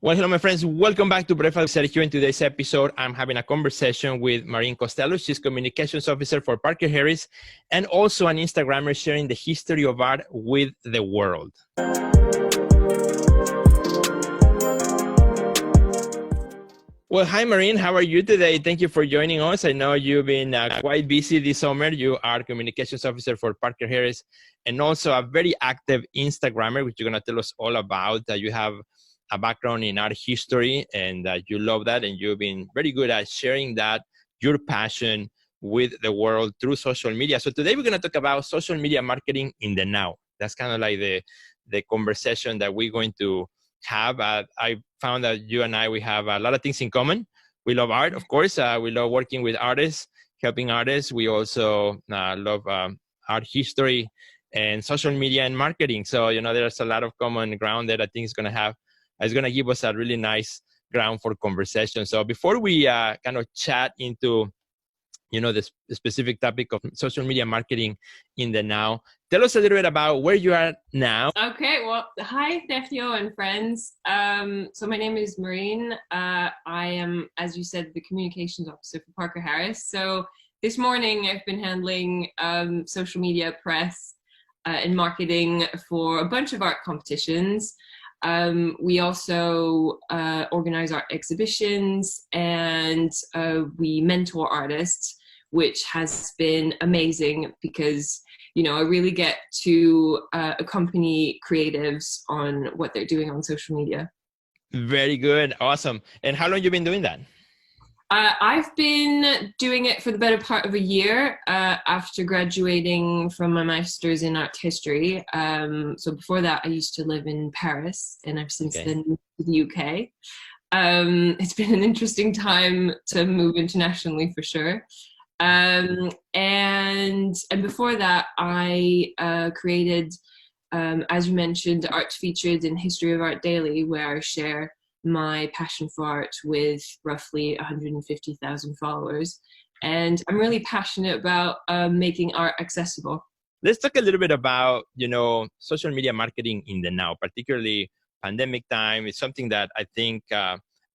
Well, hello, my friends. Welcome back to Breakfast with Sergio. In today's episode, I'm having a conversation with Marine Costello. She's Communications Officer for Parker Harris and also an Instagrammer sharing the history of art with the world. Well, hi, Marine. How are you today? Thank you for joining us. I know you've been quite busy this summer. You are Communications Officer for Parker Harris and also a very active Instagrammer, which you're going to tell us all about. You have a background in art history and you love that, and you've been very good at sharing that, your passion with the world through social media. So today we're going to talk about social media marketing in the now. That's kind of like the conversation that we're going to have. I found that you and I, we have a lot of things in common. We love art, of course. We love working with artists, helping artists. We also love art history and social media and marketing. So, there's a lot of common ground that I think is going to give us a really nice ground for conversation. So before we kind of chat into, the specific topic of social media marketing in the now, tell us a little bit about where you are now. Okay, well, hi, Sergio and friends. So my name is Marine. I am, as you said, the Communications Officer for Parker Harris. So this morning I've been handling social media, press, and marketing for a bunch of art competitions. We also organize art exhibitions and we mentor artists, which has been amazing because, I really get to accompany creatives on what they're doing on social media. Very good. Awesome. And how long have you been doing that? I've been doing it for the better part of a year after graduating from my master's in art history. So before that, I used to live in Paris, and I've since then moved to the UK. It's been an interesting time to move internationally for sure. And before that, I created, as you mentioned, Art Featured in History of Art Daily, where I share my passion for art with roughly 150,000 followers. And I'm really passionate about making art accessible. Let's talk a little bit about, social media marketing in the now, particularly pandemic time. It's something that I think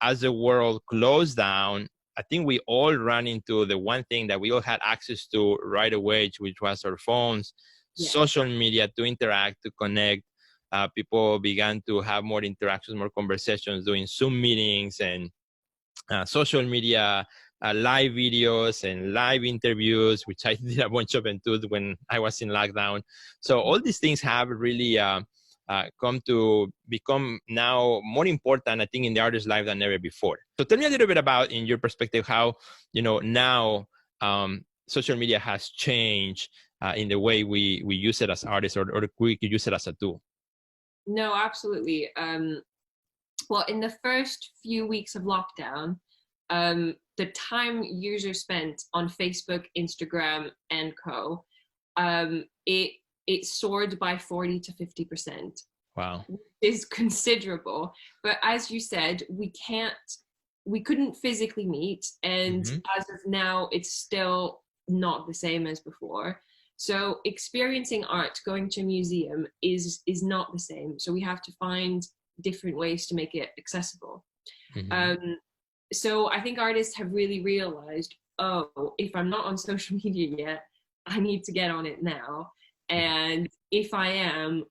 as the world closed down, I think we all ran into the one thing that we all had access to right away, which was our phones, social media, to interact, to connect. People began to have more interactions, more conversations, doing Zoom meetings and social media, live videos and live interviews, which I did a bunch of them too when I was in lockdown. So all these things have really come to become now more important, I think, in the artist's life than ever before. So tell me a little bit about, in your perspective, how, now social media has changed in the way we use it as artists or we use it as a tool. No, absolutely. Well, in the first few weeks of lockdown, the time users spent on Facebook, Instagram, and co, it soared by 40 to 50%. Wow. Which is considerable. But as you said, we couldn't physically meet. And as of now, it's still not the same as before. So experiencing art, going to a museum is not the same. So we have to find different ways to make it accessible. So I think artists have really realized, if I'm not on social media yet, I need to get on it now. And if I am,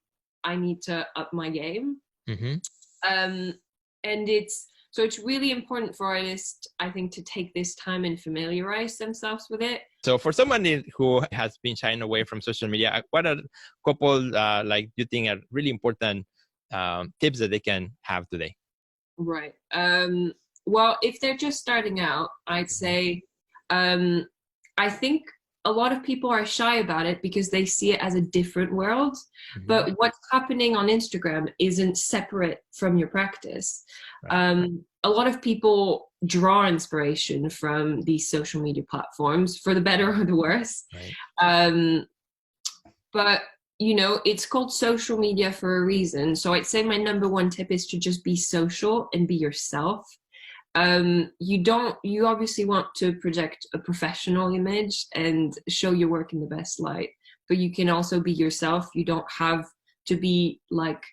I need to up my game. And it's really important for artists, I think, to take this time and familiarize themselves with it. So for somebody who has been shying away from social media, what are a couple, you think are really important tips that they can have today? Right. Well, if they're just starting out, I'd say, I think a lot of people are shy about it because they see it as a different world. But what's happening on Instagram isn't separate from your practice. Right. A lot of people draw inspiration from these social media platforms, for the better or the worse. Right. But, it's called social media for a reason. So I'd say my number one tip is to just be social and be yourself. You obviously want to project a professional image and show your work in the best light, but you can also be yourself. You don't have to be like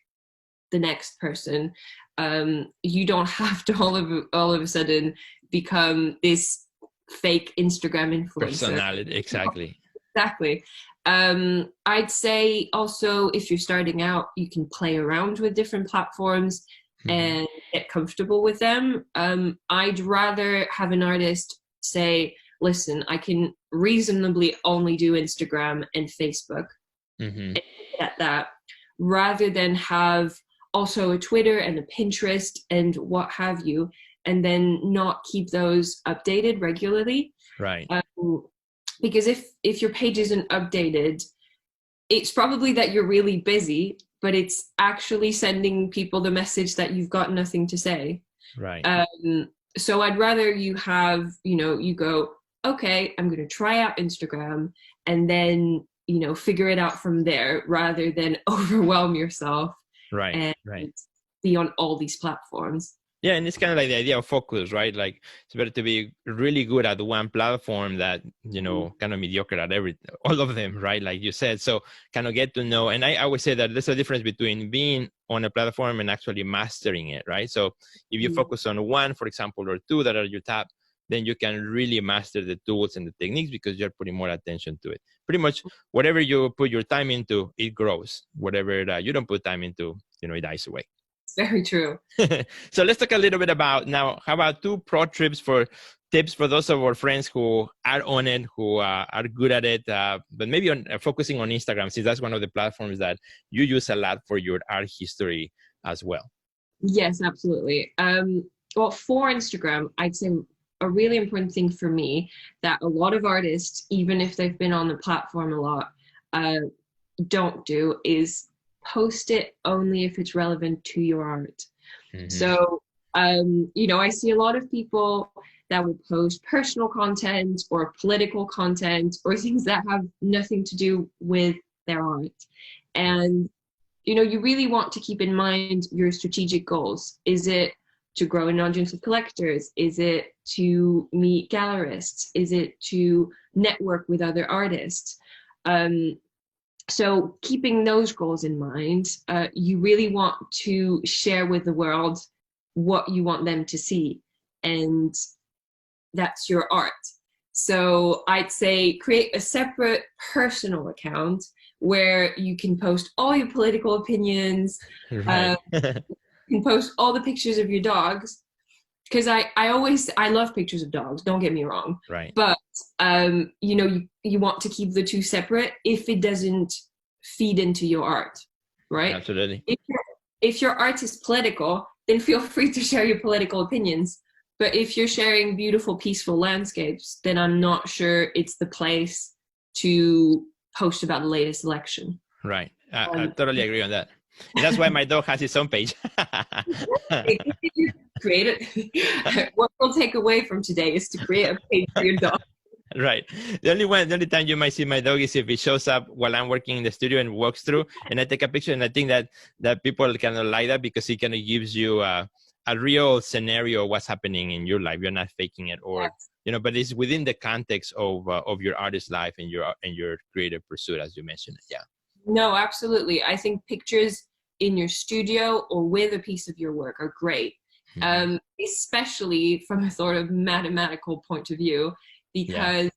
the next person. You don't have to all of a sudden become this fake Instagram influencer. Personality, exactly. Exactly. I'd say also, if you're starting out, you can play around with different platforms and get comfortable with them. I'd rather have an artist say, listen, I can reasonably only do Instagram and Facebook and at that, rather than have also a Twitter and a Pinterest and what have you, and then not keep those updated regularly. Right. Because if your page isn't updated, it's probably that you're really busy, but it's actually sending people the message that you've got nothing to say. Right. So I'd rather you have, you go, okay, I'm going to try out Instagram and then, figure it out from there, rather than overwhelm yourself. Right. And right. be on all these platforms. Yeah, and it's kind of like the idea of focus, right? Like it's better to be really good at one platform that, kind of mediocre at all of them, right? Like you said, so kind of get to know. And I always say that there's a difference between being on a platform and actually mastering it, right? So if you focus on one, for example, or two that are your top, then you can really master the tools and the techniques because you're putting more attention to it. Pretty much whatever you put your time into, it grows. Whatever you don't put time into, it dies away. Very true. So let's talk a little bit about now. How about 2 pro tips for those of our friends who are on it, who are good at it, but maybe on focusing on Instagram, since that's one of the platforms that you use a lot for your art history as well. Yes, absolutely. Well, for Instagram, I'd say a really important thing for me that a lot of artists, even if they've been on the platform a lot, don't do is post it only if it's relevant to your art. So, I see a lot of people that will post personal content or political content or things that have nothing to do with their art. And, you really want to keep in mind your strategic goals. Is it to grow an audience of collectors? Is it to meet gallerists? Is it to network with other artists? So keeping those goals in mind, you really want to share with the world what you want them to see, and that's your art. So I'd say create a separate personal account where you can post all your political opinions, Right. you can post all the pictures of your dogs, because I love pictures of dogs, don't get me wrong. Right. But you want to keep the two separate if it doesn't feed into your art, right? Absolutely. If your art is political, then feel free to share your political opinions. But if you're sharing beautiful, peaceful landscapes, then I'm not sure it's the place to post about the latest election. Right. I totally agree on that. And that's why my dog has his own page. Create it. What we'll take away from today is to create a page for your dog. Right. The only time you might see my dog is if it shows up while I'm working in the studio and walks through, and I take a picture. And I think that people kind of like that because it kind of gives you a real scenario of what's happening in your life. You're not faking it, or Yes. but it's within the context of your artist life and your creative pursuit, as you mentioned. Yeah. No, absolutely. I think pictures in your studio or with a piece of your work are great, especially from a sort of mathematical point of view, because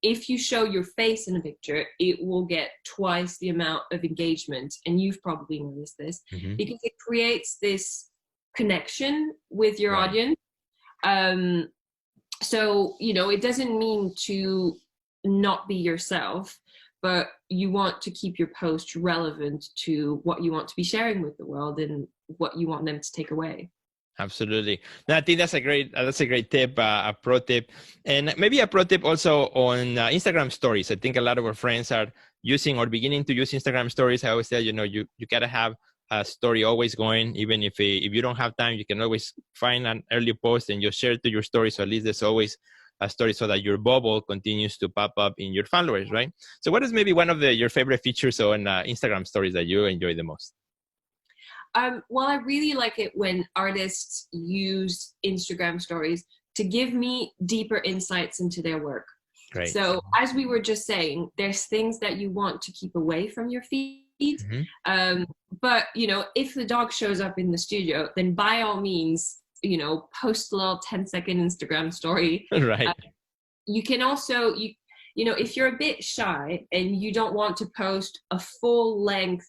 if you show your face in a picture, it will get twice the amount of engagement. And you've probably noticed this because it creates this connection with your audience. So, it doesn't mean to not be yourself, but you want to keep your post relevant to what you want to be sharing with the world and what you want them to take away. Absolutely. No, I think that's a great tip, a pro tip, and maybe a pro tip also on Instagram stories. I think a lot of our friends are using or beginning to use Instagram stories. I always tell you gotta have a story always going, even if you don't have time, you can always find an early post and just share it to your story. So at least there's always a story so that your bubble continues to pop up in your followers, right? So what is maybe one of your favorite features on Instagram stories that you enjoy the most? Well, I really like it when artists use Instagram stories to give me deeper insights into their work. Great. So as we were just saying, there's things that you want to keep away from your feed. But, if the dog shows up in the studio, then by all means, post a little 10-second Instagram story. Right. You can also, if you're a bit shy and you don't want to post a full length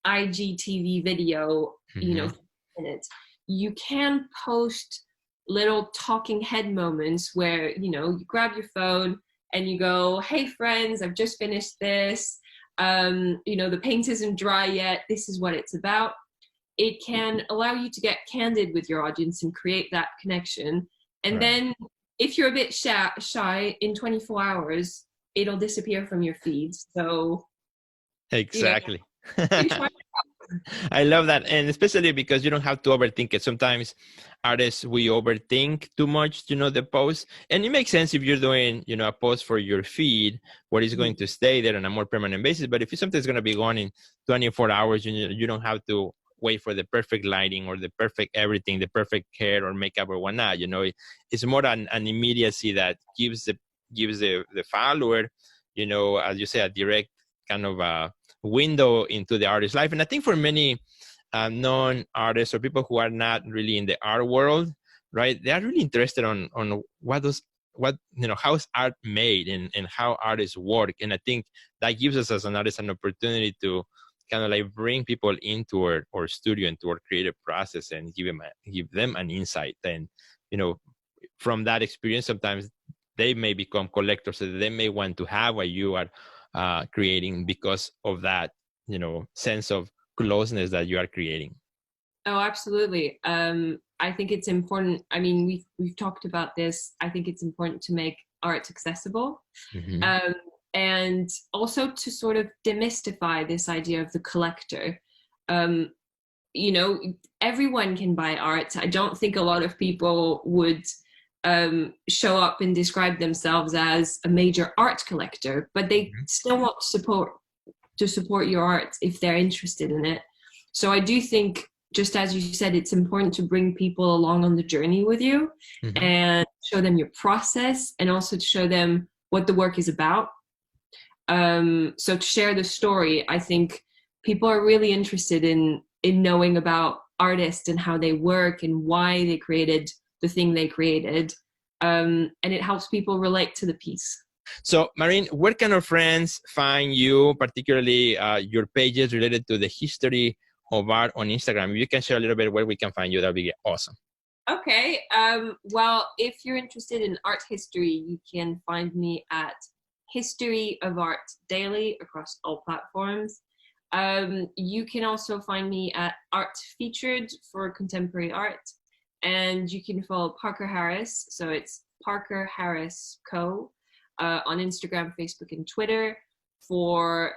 IGTV video, minutes, you can post little talking head moments where, you grab your phone and you go, hey friends, I've just finished this. The paint isn't dry yet. This is what it's about. It can allow you to get candid with your audience and create that connection. And then if you're a bit shy, in 24 hours, it'll disappear from your feeds. So exactly. I love that. And especially because you don't have to overthink it. Sometimes artists, we overthink too much, the post. And it makes sense if you're doing, a post for your feed where it's going to stay there on a more permanent basis. But if something's going to be gone in 24 hours, you don't have to wait for the perfect lighting or the perfect everything, the perfect hair or makeup or whatnot. It's more an immediacy that gives the follower, as you say, a direct kind of window into the artist's life. And I think for many non-artists or people who are not really in the art world, right, they are really interested on how is art made and how artists work. And I think that gives us as an artist an opportunity to kind of like bring people into our studio, into our creative process, and give them an insight. And from that experience, sometimes they may become collectors, so they may want to have what you are creating because of that, sense of closeness that you are creating. Oh, absolutely. I think it's important. I mean, we've talked about this. I think it's important to make art accessible. Mm-hmm. And also to sort of demystify this idea of the collector. Everyone can buy art. I don't think a lot of people would show up and describe themselves as a major art collector, but they still want to support your art if they're interested in it. So I do think, just as you said, it's important to bring people along on the journey with you and show them your process, and also to show them what the work is about. So to share the story, I think people are really interested in knowing about artists and how they work and why they created the thing they created. And it helps people relate to the piece. So, Marine, where can our friends find you, particularly your pages related to the history of art on Instagram? If you can share a little bit where we can find you, that'd be awesome. Okay. Well, if you're interested in art history, you can find me at History of Art Daily across all platforms. You can also find me at Art Featured for contemporary art. And you can follow Parker Harris. So it's Parker Harris Co. On Instagram, Facebook, and Twitter for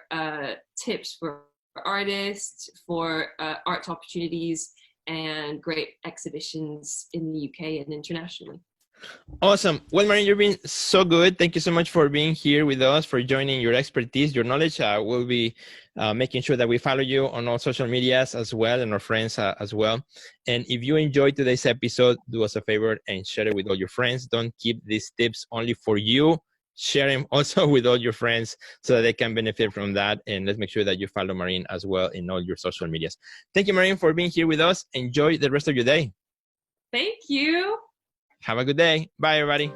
tips for artists, for art opportunities, and great exhibitions in the UK and internationally. Awesome. Well, Marine, you've been so good. Thank you so much for being here with us, for joining your expertise, your knowledge. We'll be making sure that we follow you on all social medias as well, and our friends as well. And if you enjoyed today's episode, do us a favor and share it with all your friends. Don't keep these tips only for you. Share them also with all your friends so that they can benefit from that. And let's make sure that you follow Marine as well in all your social medias. Thank you, Marine, for being here with us. Enjoy the rest of your day. Thank you. Have a good day. Bye, everybody.